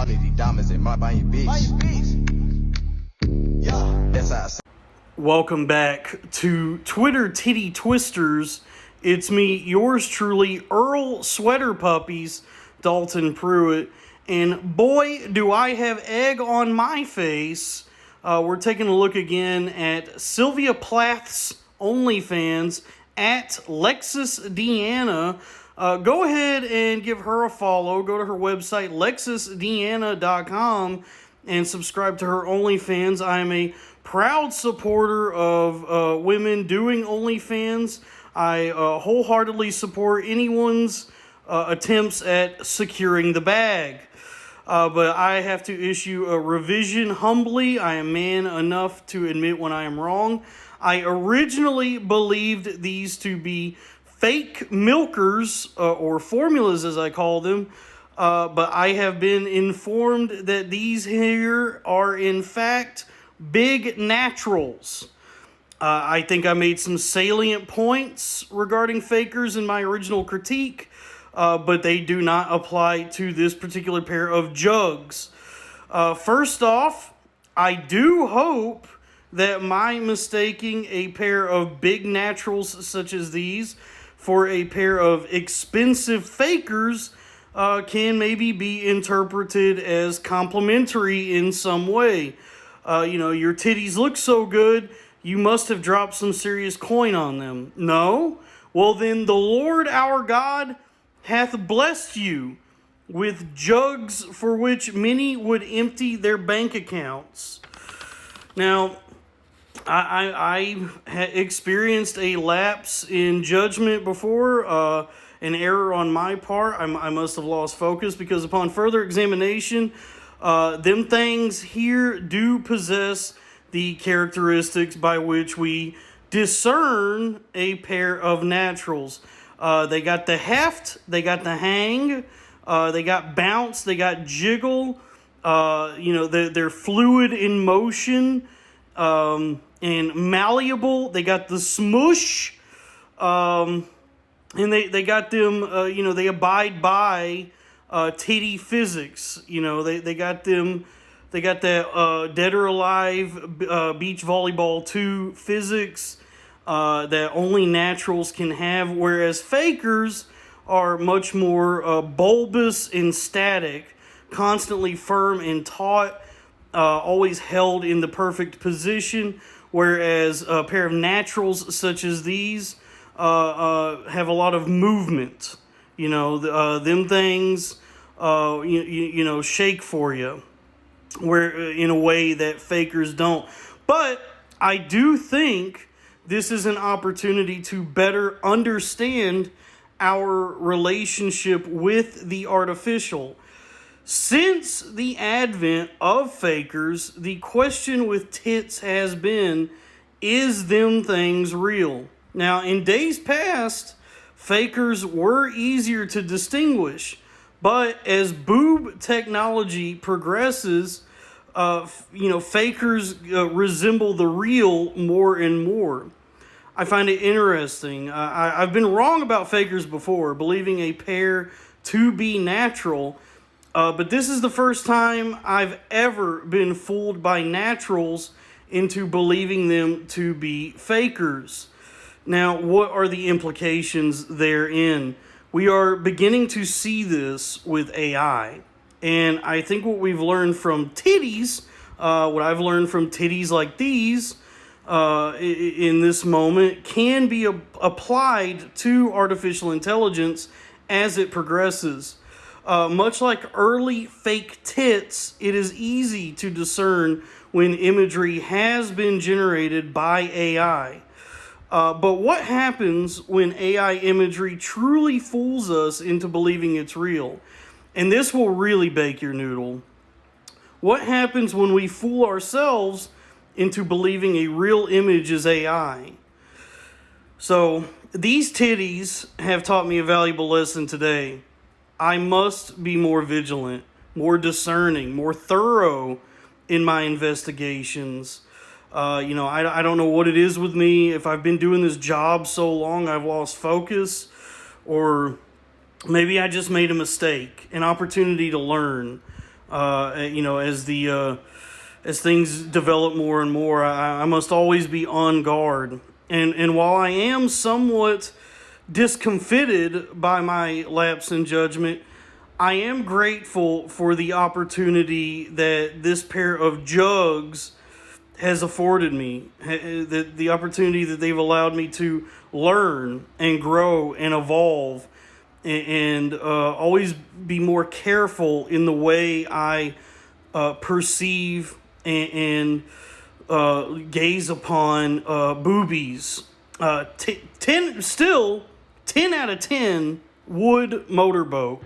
All of these diamonds in my bitch. Yeah, that's how I say. Welcome back to Twitter Titty Twisters. It's me, yours truly, Earl Sweater Puppies, Dalton Pruitt. And boy, do I have egg on my face. We're taking a look again at Sylvia Plath's OnlyFans at lexisdeanna. Go ahead and give her a follow. Go to her website, lexisdeanna.com, and subscribe to her OnlyFans. I am a proud supporter of women doing OnlyFans. I wholeheartedly support anyone's attempts at securing the bag. But I have to issue a revision humbly. I am man enough to admit when I am wrong. I originally believed these to be fake milkers, or formulas as I call them, but I have been informed that these here are in fact big naturals. I think I made some salient points regarding fakers in my original critique, but they do not apply to this particular pair of jugs. First off, I do hope that my mistaking a pair of big naturals such as these for a pair of expensive fakers can maybe be interpreted as complimentary in some way. Your titties look so good, you must have dropped some serious coin on them. No? Well, then the Lord our God hath blessed you with jugs for which many would empty their bank accounts. Now, I experienced a lapse in judgment before, an error on my part. I must have lost focus because upon further examination, them things here do possess the characteristics by which we discern a pair of naturals. They got the heft, they got the hang, they got bounce, they got jiggle, they're fluid in motion, and malleable. They got the smush, and they got them, they abide by titty physics. They got them, they got that Dead or Alive Beach Volleyball 2 physics that only naturals can have, whereas fakers are much more bulbous and static, constantly firm and taut, always held in the perfect position, whereas a pair of naturals such as these have a lot of movement. Them things, shake for you, where in a way that fakers don't. But I do think this is an opportunity to better understand our relationship with the artificial. Since the advent of fakers, the question with tits has been, is them things real? Now, in days past, fakers were easier to distinguish, but as boob technology progresses, fakers resemble the real more and more. I find it interesting. I've been wrong about fakers before, believing a pair to be natural, but this is the first time I've ever been fooled by naturals into believing them to be fakers. Now, what are the implications therein? We are beginning to see this with AI. And I think what we've learned from titties, what I've learned from titties like these in this moment, can be applied to artificial intelligence as it progresses. Much like early fake tits, it is easy to discern when imagery has been generated by AI. But what happens when AI imagery truly fools us into believing it's real? And this will really bake your noodle. What happens when we fool ourselves into believing a real image is AI? So, these titties have taught me a valuable lesson today. I must be more vigilant, more discerning, more thorough in my investigations. I don't know what it is with me. If I've been doing this job so long, I've lost focus, or maybe I just made a mistake, an opportunity to learn. As things develop more and more, I must always be on guard. And while I am somewhat discomfited by my lapse in judgment, I am grateful for the opportunity that this pair of jugs has afforded me, the opportunity that they've allowed me to learn and grow and evolve, and always be more careful in the way I perceive and gaze upon boobies. 10 out of 10 wood motorboat.